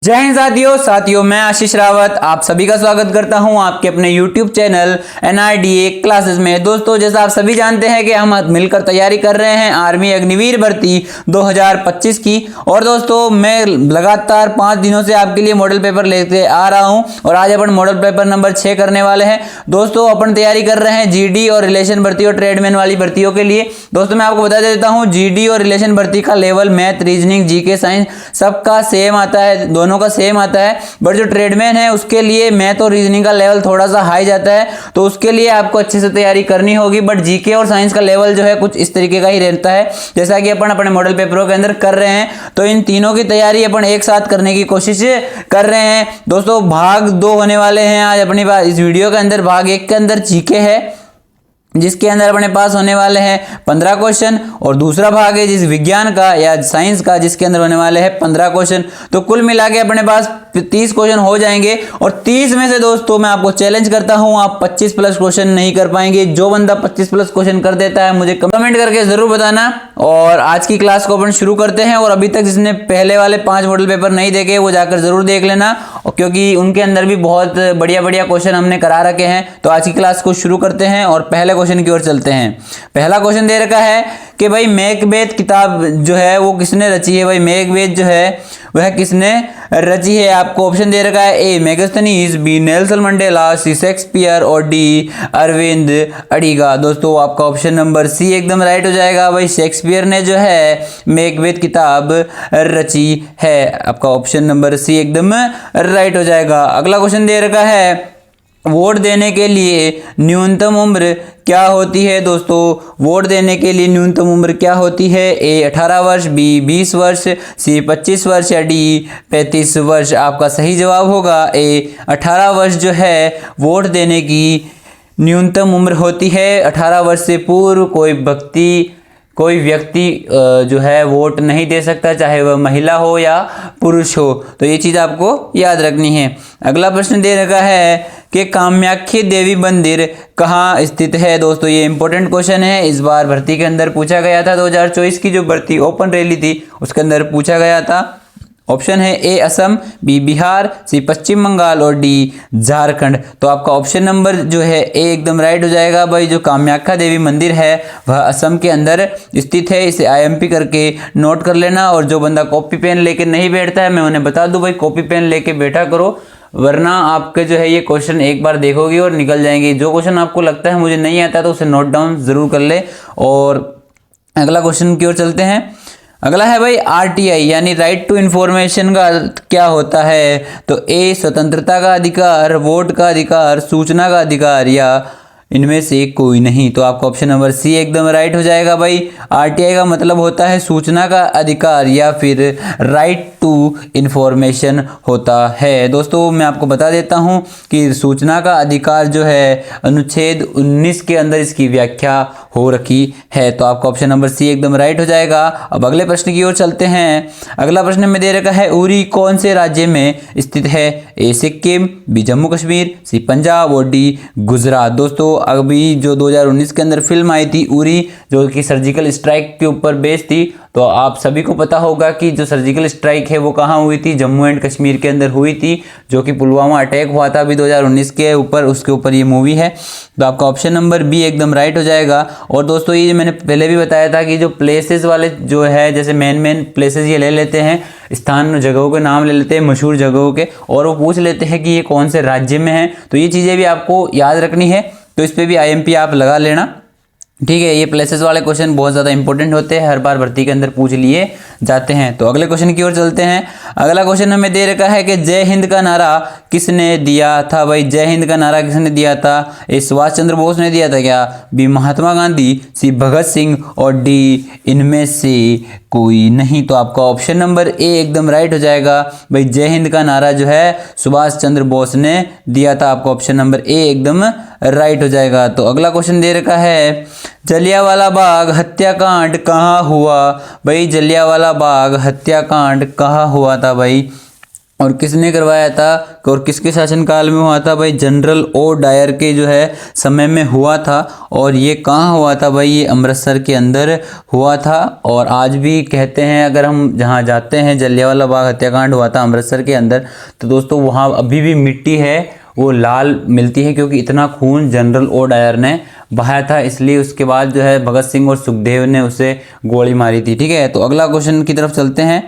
जय हिंद साथियों मैं आशीष रावत आप सभी का स्वागत करता हूं आपके अपने YouTube चैनल NRDA क्लासेस में। दोस्तों जैसा आप सभी जानते हैं कि हम मिलकर तैयारी कर रहे हैं आर्मी अग्निवीर भर्ती 2025 की। और दोस्तों मैं लगातार 5 दिनों से आपके लिए मॉडल पेपर लेते आ रहा हूं और आज अपन मॉडल पेपर नंबर 6 करने वाले हैं। दोस्तों अपन तैयारी कर रहे हैं GD और रिलेशन भर्ती और ट्रेडमैन वाली भर्तियों के लिए। दोस्तों मैं आपको बता देता हूँ GD और रिलेशन भर्ती का level math, reasoning, GK, science सबका सेम आता है, दोनों का सेम आता है। बट जो ट्रेडमैन है उसके लिए मैथ और रीजनिंग का लेवल थोड़ा सा हाई जाता है, तो उसके लिए आपको अच्छे से तैयारी करनी होगी। बट GK और साइंस का लेवल जो है कुछ इस तरीके का ही रहता है जैसा कि अपन अपने मॉडल पेपरों के अंदर कर रहे हैं। तो इन तीनों की तैयारी अपन एक साथ करने की कोशिश कर रहे हैं। दोस्तों भाग 2 होने वाले हैं आज अपनी बात इस वीडियो के अंदर। भाग 1 के अंदर GK है जिसके अंदर अपने पास होने वाले हैं 15 क्वेश्चन, और दूसरा भाग है जिस विज्ञान का या साइंस का जिसके अंदर होने वाले हैं 15 क्वेश्चन। तो कुल मिला के अपने पास 30 क्वेश्चन हो जाएंगे। और 30 में से दोस्तों मैं आपको चैलेंज करता हूं आप 25 प्लस क्वेश्चन नहीं कर पाएंगे। जो बंदा 25 प्लस क्वेश्चन कर देता है मुझे कमेंट करके जरूर बताना। और आज की क्लास को अपन शुरू करते हैं। और अभी तक जिसने पहले वाले 5 मॉडल पेपर नहीं देखे वो जाकर जरूर देख लेना, क्योंकि उनके अंदर भी बहुत बढ़िया बढ़िया क्वेश्चन हमने करा रखे हैं। तो आज की क्लास को शुरू करते हैं और पहले क्वेश्चन की ओर चलते हैं। पहला क्वेश्चन दे रखा है कि भाई मैकबेथ किताब जो है वो किसने रची है। भाई मैकबेथ जो है वह किसने रची है। आपको ऑप्शन दे रखा है ए मेगास्थनीज, बी नेल्सन मंडेला, सी शेक्सपियर और डी अरविंद अडिगा। दोस्तों आपका ऑप्शन नंबर सी एकदम राइट हो जाएगा। भाई शेक्सपियर ने जो है मैकबेथ किताब रची है। आपका ऑप्शन नंबर सी एकदम राइट हो जाएगा। अगला क्वेश्चन दे रखा है वोट देने के लिए न्यूनतम उम्र क्या होती है। दोस्तों वोट देने के लिए न्यूनतम उम्र क्या होती है। ए 18 वर्ष, बी 20 वर्ष, सी 25 वर्ष या डी 35 वर्ष। आपका सही जवाब होगा ए 18 वर्ष जो है वोट देने की न्यूनतम उम्र होती है। 18 वर्ष से पूर्व कोई व्यक्ति जो है वोट नहीं दे सकता, चाहे वह महिला हो या पुरुष हो। तो ये चीज़ आपको याद रखनी है। अगला प्रश्न दे रखा है कि कामाख्या देवी मंदिर कहाँ स्थित है। दोस्तों ये इंपॉर्टेंट क्वेश्चन है, इस बार भर्ती के अंदर पूछा गया था। 2024 की जो भर्ती ओपन रैली थी उसके अंदर पूछा गया था। ऑप्शन है ए असम, बी बिहार, सी पश्चिम बंगाल और डी झारखंड। तो आपका ऑप्शन नंबर जो है ए एकदम राइट हो जाएगा। भाई जो कामाख्या देवी मंदिर है वह असम के अंदर स्थित है। इसे IMP करके नोट कर लेना। और जो बंदा कॉपी पेन लेके नहीं बैठता है मैं उन्हें बता दूं भाई कॉपी पेन लेके बैठा करो, वरना आपके जो है ये क्वेश्चन एक बार देखोगे और निकल जाएंगे। जो क्वेश्चन आपको लगता है मुझे नहीं आता तो उसे नोट डाउन जरूर कर ले। और अगला क्वेश्चन की ओर चलते हैं। अगला है भाई RTI यानी राइट टू इन्फॉर्मेशन का क्या होता है। तो ए स्वतंत्रता का अधिकार, वोट का अधिकार, सूचना का अधिकार या इनमें से कोई नहीं। तो आपका ऑप्शन नंबर सी एकदम राइट हो जाएगा। भाई RTI का मतलब होता है सूचना का अधिकार या फिर राइट टू इन्फॉर्मेशन होता है। दोस्तों मैं आपको बता देता हूं कि सूचना का अधिकार जो है अनुच्छेद 19 के अंदर इसकी व्याख्या हो रखी है। तो आपका ऑप्शन नंबर सी एकदम राइट हो जाएगा। अब अगले प्रश्न की ओर चलते हैं। अगला प्रश्न में दे रखा है उरी कौन से राज्य में स्थित है। ए सिक्किम, बी जम्मू कश्मीर, सी पंजाब और डी गुजरात। दोस्तों अभी जो 2019 के अंदर फिल्म आई थी उरी जो कि सर्जिकल स्ट्राइक के ऊपर बेस्ड थी, तो आप सभी को पता होगा कि जो सर्जिकल स्ट्राइक है वो कहाँ हुई थी, जम्मू एंड कश्मीर के अंदर हुई थी, जो कि पुलवामा अटैक हुआ था अभी 2019 के ऊपर, उसके ऊपर ये मूवी है। तो आपका ऑप्शन नंबर बी एकदम राइट हो जाएगा। और दोस्तों ये मैंने पहले भी बताया था कि जो प्लेसेस वाले जो है जैसे मेन प्लेसेस ये ले लेते हैं, स्थान जगहों के नाम ले लेते हैं मशहूर जगहों के, और वो पूछ लेते हैं कि ये कौन से राज्य में है। तो ये चीज़ें भी आपको याद रखनी है, तो इस पर भी IMP आप लगा लेना, ठीक है। ये प्लेसेस वाले क्वेश्चन बहुत ज़्यादा इंपॉर्टेंट होते हैं, हर बार भर्ती के अंदर पूछ लिए जाते हैं। तो अगले क्वेश्चन की ओर चलते हैं। अगला क्वेश्चन हमें दे रखा है कि जय हिंद का नारा किसने दिया था। भाई जय हिंद का नारा किसने दिया था। ए सुभाष चंद्र बोस ने दिया था क्या, बी महात्मा गांधी, सी भगत सिंह और डी इनमें से कोई नहीं। तो आपका ऑप्शन नंबर ए एकदम राइट हो जाएगा। भाई जय हिंद का नारा जो है सुभाष चंद्र बोस ने दिया था। आपका ऑप्शन नंबर ए एकदम राइट हो जाएगा। तो अगला क्वेश्चन दे रखा है जलियांवाला बाग हत्याकांड कहाँ हुआ। भाई जलियांवाला बाग हत्याकांड कहाँ हुआ था। भाई और किसने करवाया था और किसके शासनकाल में हुआ था भाई? जनरल ओ डायर के जो है समय में हुआ था। और ये कहाँ हुआ था भाई? ये अमृतसर के अंदर हुआ था। और आज भी कहते हैं, अगर हम जहाँ जाते हैं, जलियांवाला बाग हत्याकांड हुआ था अमृतसर के अंदर, तो दोस्तों वहाँ अभी भी मिट्टी है वो लाल मिलती है, क्योंकि इतना खून जनरल ओ डायर ने बहाया था। इसलिए उसके बाद जो है भगत सिंह और सुखदेव ने उसे गोली मारी थी। ठीक है, तो अगला क्वेश्चन की तरफ चलते हैं।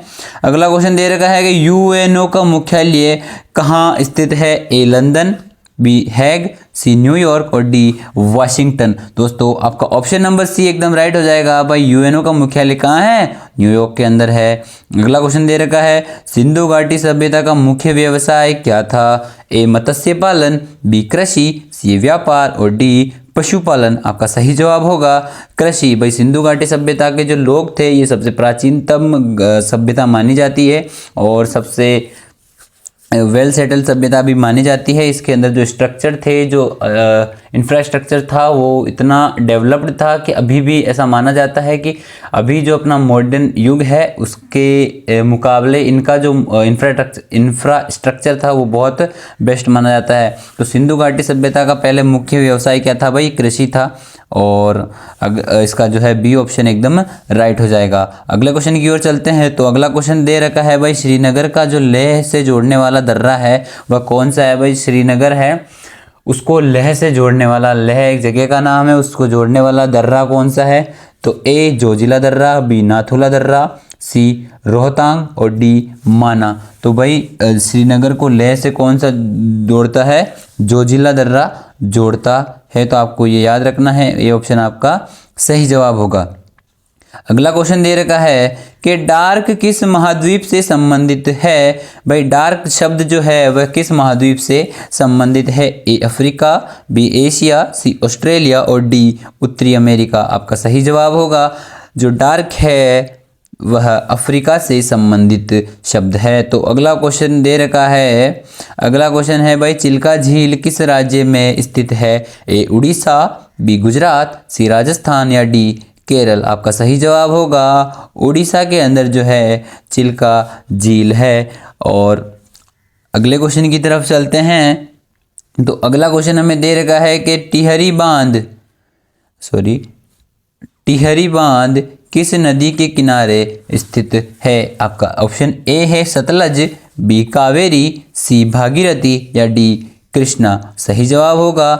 अगला क्वेश्चन दे रखा है कि यूएनओ का मुख्यालय कहाँ स्थित है? ए लंदन, बी हैग, सी न्यूयॉर्क और डी वाशिंगटन। दोस्तों आपका ऑप्शन नंबर सी एकदम राइट हो जाएगा भाई। यूएनओ का मुख्यालय कहाँ है? न्यूयॉर्क के अंदर है। अगला क्वेश्चन दे रखा है, सिंधु घाटी सभ्यता का मुख्य व्यवसाय क्या था? ए मत्स्य पालन, बी कृषि, सी व्यापार और डी पशुपालन। आपका सही जवाब होगा कृषि। भाई सिंधु घाटी सभ्यता के जो लोग थे, ये सबसे प्राचीनतम सभ्यता मानी जाती है और सबसे वेल सेटल सभ्यता भी मानी जाती है। इसके अंदर जो स्ट्रक्चर थे, जो इंफ्रास्ट्रक्चर था, वो इतना डेवलप्ड था कि अभी भी ऐसा माना जाता है कि अभी जो अपना मॉडर्न युग है उसके मुकाबले इनका जो इंफ्रास्ट्रक्चर था वो बहुत बेस्ट माना जाता है। तो सिंधु घाटी सभ्यता का पहले मुख्य व्यवसाय क्या था भाई? कृषि था। और इसका जो है बी ऑप्शन एकदम राइट हो जाएगा। अगले क्वेश्चन की ओर चलते हैं। तो अगला क्वेश्चन दे रखा है भाई, श्रीनगर का जो लेह से जोड़ने वाला दर्रा है वह कौन सा है? भाई श्रीनगर है, उसको लेह से जोड़ने वाला, लेह एक जगह का नाम है, उसको जोड़ने वाला दर्रा कौन सा है? तो ए जोजिला दर्रा, बी नाथुला दर्रा, सी रोहतांग और डी माना। तो भाई श्रीनगर को लेह से कौन सा जोड़ता है? जोजिला दर्रा जोड़ता है। तो आपको ये याद रखना है, ये ऑप्शन आपका सही जवाब होगा। अगला क्वेश्चन दे रखा है कि डार्क किस महाद्वीप से संबंधित है? भाई डार्क शब्द जो है वह किस महाद्वीप से संबंधित है? A Africa, B Asia, C Australia और डी उत्तरी अमेरिका। आपका सही जवाब होगा जो डार्क है वह अफ्रीका से संबंधित शब्द है। तो अगला क्वेश्चन दे रखा है, अगला क्वेश्चन है भाई, चिल्का झील किस राज्य में स्थित है? ए उड़ीसा, बी गुजरात, सी राजस्थान या डी केरल। आपका सही जवाब होगा उड़ीसा के अंदर जो है चिल्का झील है। और अगले क्वेश्चन की तरफ चलते हैं। तो अगला क्वेश्चन हमें दे रखा है कि टिहरी बांध किस नदी के किनारे स्थित है? आपका ऑप्शन ए है सतलज, बी कावेरी, सी भागीरथी या डी कृष्णा। सही जवाब होगा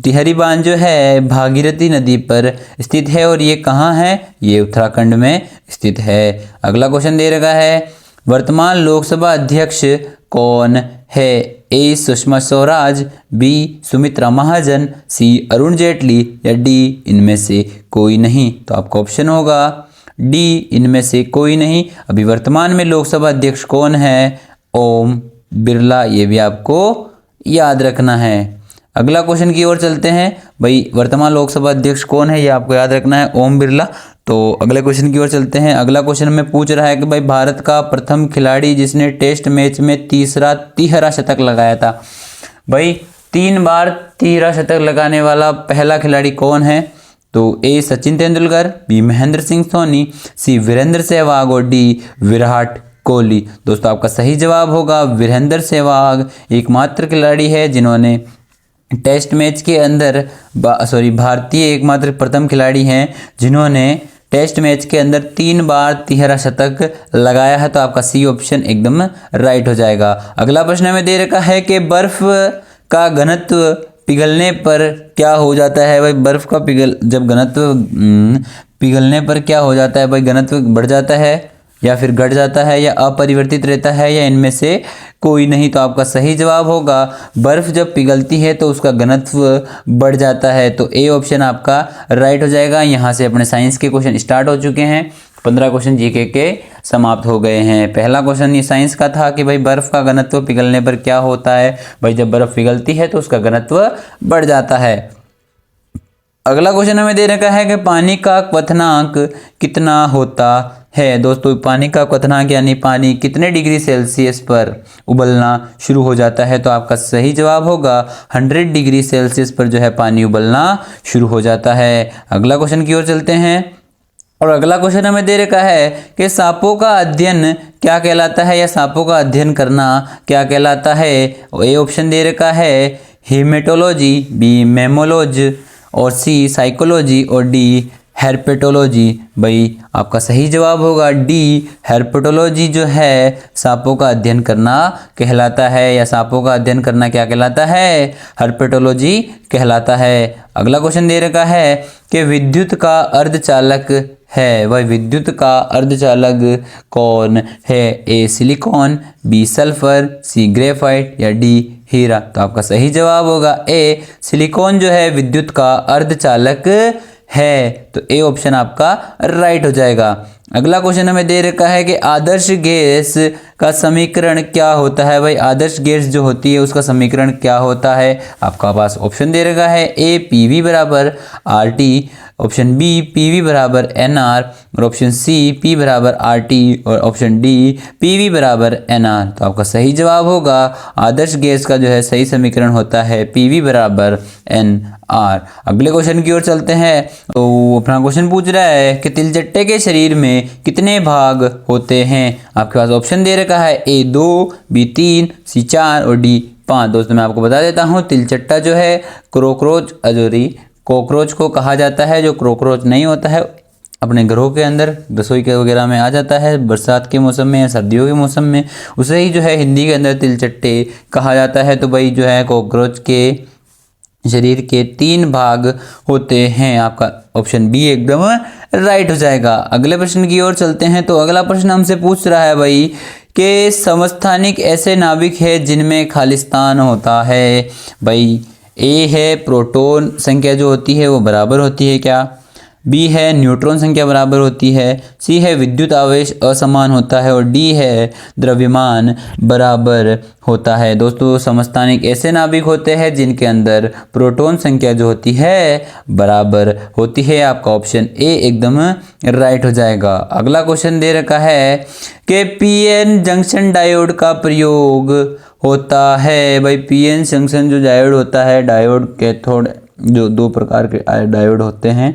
टिहरी बांध जो है भागीरथी नदी पर स्थित है। और ये कहाँ है? ये उत्तराखंड में स्थित है। अगला क्वेश्चन दे रखा है, वर्तमान लोकसभा अध्यक्ष कौन है? ए सुषमा स्वराज, बी सुमित्रा महाजन, सी अरुण जेटली या डी इनमें से कोई नहीं। तो आपका ऑप्शन होगा डी इनमें से कोई नहीं। अभी वर्तमान में लोकसभा अध्यक्ष कौन है? ओम बिरला। ये भी आपको याद रखना है। अगला क्वेश्चन की ओर चलते हैं। भाई वर्तमान लोकसभा अध्यक्ष कौन है? ये आपको याद रखना है, ओम बिरला। तो अगले क्वेश्चन की ओर चलते हैं। अगला क्वेश्चन में पूछ रहा है कि भाई भारत का प्रथम खिलाड़ी जिसने टेस्ट मैच में तिहरा शतक लगाया था। भाई 3 बार तिहरा शतक लगाने वाला पहला खिलाड़ी कौन है? तो ए सचिन तेंदुलकर, बी महेंद्र सिंह धोनी, सी वीरेंद्र सहवाग और डी विराट कोहली। दोस्तों आपका सही जवाब होगा वीरेंद्र सहवाग एकमात्र खिलाड़ी है जिन्होंने टेस्ट मैच के अंदर भारतीय एकमात्र प्रथम खिलाड़ी हैं जिन्होंने टेस्ट मैच के अंदर 3 बार तिहरा शतक लगाया है। तो आपका सी ऑप्शन एकदम राइट हो जाएगा। अगला प्रश्न हमें दे रखा है कि बर्फ का घनत्व पिघलने पर क्या हो जाता है? भाई बर्फ का जब घनत्व पिघलने पर क्या हो जाता है? भाई घनत्व बढ़ जाता है या फिर घट जाता है या अपरिवर्तित रहता है या इनमें से कोई नहीं। तो आपका सही जवाब होगा बर्फ जब पिघलती है तो उसका घनत्व बढ़ जाता है। तो ए ऑप्शन आपका राइट हो जाएगा। यहाँ से अपने साइंस के क्वेश्चन स्टार्ट हो चुके हैं। 15 क्वेश्चन जीके के समाप्त हो गए हैं। पहला क्वेश्चन ये साइंस का था कि भाई बर्फ का घनत्व पिघलने पर क्या होता है? भाई जब बर्फ पिघलती है तो उसका घनत्व बढ़ जाता है। अगला क्वेश्चन हमें दे रखा है कि पानी का क्वथनांक कितना होता है? दोस्तों पानी का क्वथनांक यानी पानी कितने डिग्री सेल्सियस पर उबलना शुरू हो जाता है? तो आपका सही जवाब होगा 100 डिग्री सेल्सियस पर जो है पानी उबलना शुरू हो जाता है। अगला क्वेश्चन की ओर चलते हैं। और अगला क्वेश्चन हमें दे रखा है कि सांपों का अध्ययन क्या कहलाता है, या सांपों का अध्ययन करना क्या कहलाता है। ए ऑप्शन दे रखा है हेमेटोलॉजी, बी मैमोलॉजी, और सी साइकोलॉजी, और डी हेर्पेटोलॉजी। भाई आपका सही जवाब होगा डी हेर्पेटोलॉजी जो है सांपों का अध्ययन करना कहलाता है, या सांपों का अध्ययन करना क्या कहलाता है, हेर्पेटोलॉजी कहलाता है। अगला क्वेश्चन दे रखा है कि विद्युत का अर्धचालक है, वह विद्युत का अर्धचालक कौन है। A silicon, B sulphur, C graphite, या डी हीरा। तो आपका सही जवाब होगा ए सिलिकॉन जो है विद्युत का अर्धचालक है। तो ए ऑप्शन आपका राइट हो जाएगा। अगला क्वेश्चन हमें दे रखा है कि आदर्श गैस का समीकरण क्या होता है। भाई आदर्श गैस जो होती है उसका समीकरण क्या होता है। आपका पास ऑप्शन दे रखा है ए पीवी बराबर R T, option B PV बराबर एन आर, और ऑप्शन सी पी बराबर आर टी, और ऑप्शन डी पीवी बराबर एन आर। तो आपका सही जवाब होगा आदर्श गैस का जो है सही समीकरण होता है पीवी बराबर एन आर। अगले क्वेश्चन की ओर चलते हैं। तो अपना क्वेश्चन पूछ रहा है कि तिलचट्टे के शरीर में कितने भाग होते हैं। आपके पास ऑप्शन दे रखा है ए 2, बी 3, सी 4, और डी 5। दोस्तों मैं आपको बता देता हूँ तिलचट्टा जो है कॉकरोच को कहा जाता है। जो कॉकरोच नहीं होता है अपने घरों के अंदर रसोई के वगैरह में आ जाता है बरसात के मौसम में या सर्दियों के मौसम में, उसे ही जो है हिंदी के अंदर तिलचट्टे कहा जाता है। तो भाई जो है कॉकरोच के शरीर के 3 भाग होते हैं। आपका ऑप्शन बी एकदम राइट हो जाएगा। अगले प्रश्न की ओर चलते हैं। तो अगला प्रश्न हमसे पूछ रहा है भाई कि समस्थानिक ऐसे नाभिक है जिनमें खालिस्तान होता है। भाई ए है प्रोटॉन संख्या जो होती है वो बराबर होती है क्या, बी है न्यूट्रॉन संख्या बराबर होती है, सी है विद्युत आवेश असमान होता है, और डी है द्रव्यमान बराबर होता है। दोस्तों समस्थानिक ऐसे नाभिक होते हैं जिनके अंदर प्रोटॉन संख्या जो होती है बराबर होती है। आपका ऑप्शन ए एकदम राइट हो जाएगा। अगला क्वेश्चन दे रखा है कि पीएन जंक्शन डायोड का प्रयोग होता है। भाई पीएन जंक्शन जो डायोड होता है, डायोड कैथोड जो 2 प्रकार के डायोड होते हैं,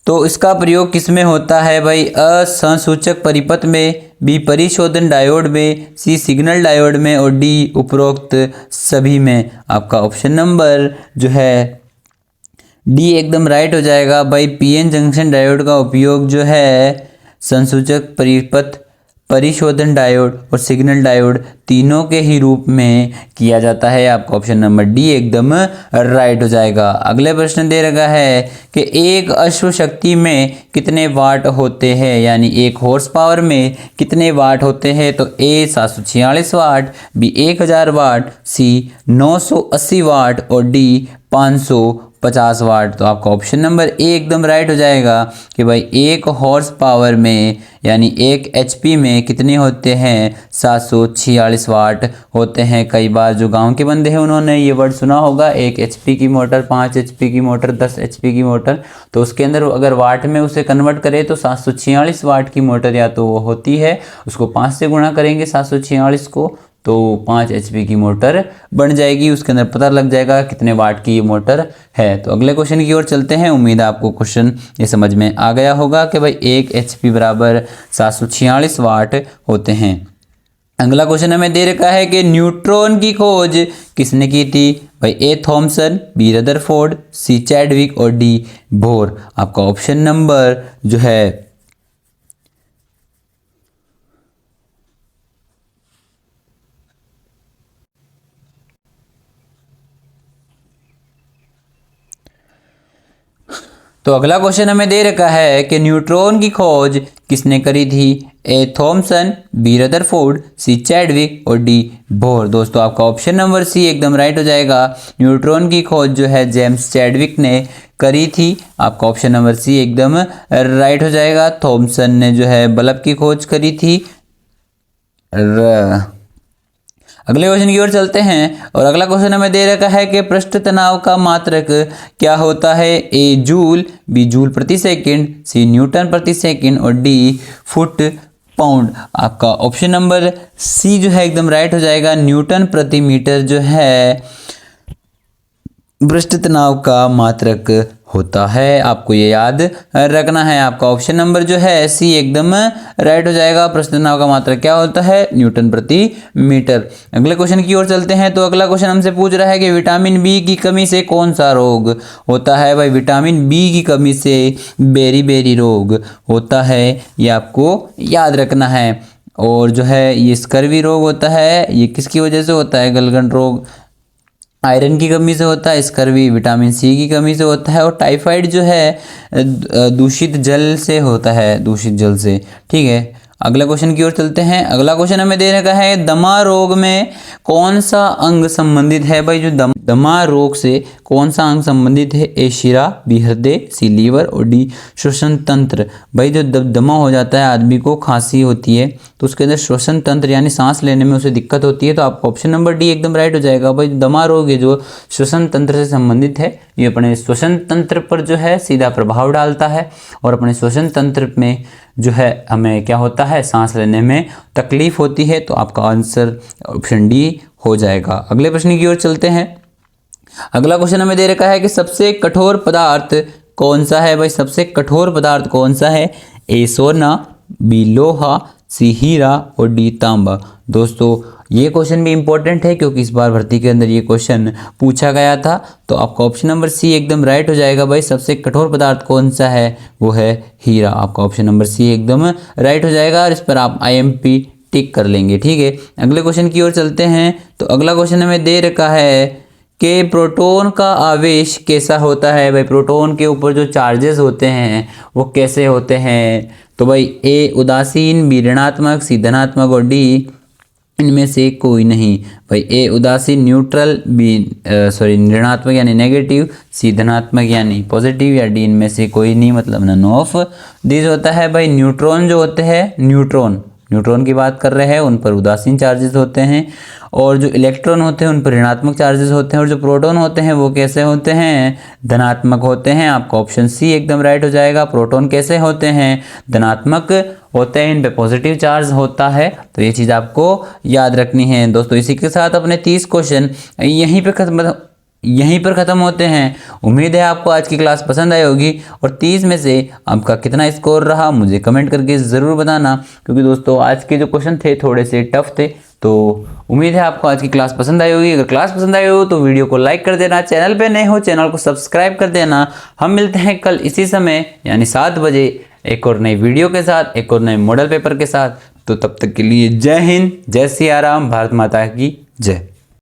तो इसका प्रयोग किस में होता है। भाई असंसूचक परिपथ में, बी परिशोधन डायोड में, सी सिग्नल डायोड में, और डी उपरोक्त सभी में। आपका ऑप्शन नंबर जो है डी एकदम राइट हो जाएगा। भाई पीएन जंक्शन डायोड का उपयोग जो है संसूचक परिपथ, परिशोधन डायोड और सिग्नल डायोड तीनों के ही रूप में किया जाता है। आपका ऑप्शन नंबर डी एकदम राइट हो जाएगा। अगले प्रश्न दे रखा है कि एक अश्व शक्ति में कितने वाट होते हैं, यानी 1 हॉर्स पावर में कितने वाट होते हैं। तो ए 746 वाट, बी 1000 वाट, सी 980 वाट, और डी 550 वाट। तो आपका ऑप्शन नंबर ए एकदम राइट हो जाएगा कि भाई 1 हॉर्स पावर में यानी 1 HP में कितने होते हैं, 746 वाट होते हैं। कई बार जो गांव के बंदे हैं उन्होंने ये वर्ड सुना होगा, 1 HP की मोटर, 5 HP की मोटर, 10 HP की मोटर, तो उसके अंदर अगर वाट में उसे कन्वर्ट करें तो 746 वाट की मोटर या तो वो होती है, उसको 5 से गुणा करेंगे 746 को, तो 5 HP की मोटर बन जाएगी। उसके अंदर पता लग जाएगा कितने वाट की ये मोटर है। तो अगले क्वेश्चन की ओर चलते हैं। उम्मीद है आपको क्वेश्चन ये समझ में आ गया होगा कि भाई 1 HP बराबर 746 वाट होते हैं। अगला क्वेश्चन हमें दे रखा है कि न्यूट्रॉन की खोज किसने की थी। भाई ए थॉमसन, बी रदरफोर्ड, सी चैडविक, और डी बोर। आपका ऑप्शन नंबर जो है तो अगला क्वेश्चन हमें दे रखा है कि न्यूट्रॉन की खोज किसने करी थी। ए थॉमसन, बी रदरफोर्ड, सी चैडविक, और डी बोर। दोस्तों आपका ऑप्शन नंबर सी एकदम राइट हो जाएगा। न्यूट्रॉन की खोज जो है जेम्स चैडविक ने करी थी। आपका ऑप्शन नंबर सी एकदम राइट हो जाएगा। थॉमसन ने जो है बल्ब की खोज करी थी। अगले क्वेश्चन की ओर चलते हैं और अगला क्वेश्चन हमें दे रखा है कि पृष्ठ तनाव का मात्रक क्या होता है। ए जूल, बी जूल प्रति सेकंड, सी न्यूटन प्रति सेकंड, और डी फुट पाउंड। आपका ऑप्शन नंबर सी जो है एकदम राइट हो जाएगा। न्यूटन प्रति मीटर जो है पृष्ठ तनाव का मात्रक होता है। आपको ये याद रखना है। आपका ऑप्शन नंबर जो है सी एकदम राइट हो जाएगा। प्रश्न तनाव का मात्रक क्या होता है? न्यूटन प्रति मीटर। अगले क्वेश्चन की ओर चलते हैं। तो अगला क्वेश्चन हमसे पूछ रहा है कि विटामिन बी की कमी से कौन सा रोग होता है? भाई विटामिन बी की कमी से बेरी रोग होता है, ये आपको याद रखना है। और जो है ये स्कर्वी रोग होता है, ये किसकी वजह से होता है? गलगंड रोग आयरन की कमी से होता है। स्कर्वी विटामिन सी की कमी से होता है। और टाइफाइड जो है दूषित जल से होता है, दूषित जल से। ठीक है, अगला क्वेश्चन की ओर चलते हैं। अगला क्वेश्चन हमें दे रखा है दमा रोग में कौन सा अंग संबंधित है? भाई जो दमा रोग से कौन सा अंग संबंधित है? ए शिरा, बी हृदय, सी लीवर और डी श्वसन तंत्र। भाई जो दमा हो जाता है आदमी को, खांसी होती है तो उसके अंदर श्वसन तंत्र यानी सांस लेने में उसे दिक्कत होती है। तो आपका ऑप्शन नंबर डी एकदम राइट हो जाएगा। भाई दमा रोग है जो श्वसन तंत्र से संबंधित है, ये अपने श्वसन तंत्र पर जो है सीधा प्रभाव डालता है और अपने श्वसन तंत्र में जो है हमें क्या होता है? सांस लेने में तकलीफ होती है। तो आपका आंसर ऑप्शन डी हो जाएगा। अगले प्रश्न की ओर चलते हैं। अगला क्वेश्चन हमें दे रखा है कि सबसे कठोर पदार्थ कौन सा है? भाई सबसे कठोर पदार्थ कौन सा है? ए सोना, बी लोहा, सी हीरा और डी तांबा। दोस्तों ये क्वेश्चन भी इंपॉर्टेंट है क्योंकि इस बार भर्ती के अंदर ये क्वेश्चन पूछा गया था। तो आपका ऑप्शन नंबर सी एकदम राइट हो जाएगा। भाई सबसे कठोर पदार्थ कौन सा है? वो है हीरा। आपका ऑप्शन नंबर सी एकदम राइट हो जाएगा और इस पर आप IMP टिक कर लेंगे। ठीक है, अगले क्वेश्चन की ओर चलते हैं। तो अगला क्वेश्चन हमें दे रखा है कि प्रोटॉन का आवेश कैसा होता है? भाई प्रोटॉन के ऊपर जो चार्जेस होते हैं वो कैसे होते हैं? तो भाई ए उदासीन, बी ऋणात्मक, सी धनात्मक और डी इनमें से कोई नहीं। भाई ए उदासीन न्यूट्रल, बी ऋणात्मक यानी नेगेटिव, सी धनात्मक यानी पॉजिटिव या डी इनमें से कोई नहीं, मतलब नन ऑफ दिस होता है। भाई न्यूट्रॉन जो होते हैं, न्यूट्रॉन की बात कर रहे हैं, उन पर उदासीन चार्जेस होते हैं। और जो इलेक्ट्रॉन होते हैं उन पर ऋणात्मक चार्जेस होते हैं। और जो प्रोटॉन होते हैं वो कैसे होते हैं? धनात्मक होते हैं। आपका ऑप्शन सी एकदम राइट हो जाएगा। प्रोटॉन कैसे होते हैं? धनात्मक होते हैं, इन पे पॉजिटिव चार्ज होता है। तो ये चीज़ आपको याद रखनी है। दोस्तों इसी के साथ अपने 30 क्वेश्चन यहीं पर ख़त्म होते हैं। उम्मीद है आपको आज की क्लास पसंद आई होगी और 30 में से आपका कितना स्कोर रहा मुझे कमेंट करके ज़रूर बताना, क्योंकि दोस्तों आज के जो क्वेश्चन थे थोड़े से टफ थे। तो उम्मीद है आपको आज की क्लास पसंद आई होगी। अगर क्लास पसंद आई हो तो वीडियो को लाइक कर देना, चैनल पे नए हो चैनल को सब्सक्राइब कर देना। हम मिलते हैं कल इसी समय यानी 7 बजे एक और नई वीडियो के साथ, एक और नए मॉडल पेपर के साथ। तो तब तक के लिए जय हिंद, जय सिया राम, भारत माता की जय।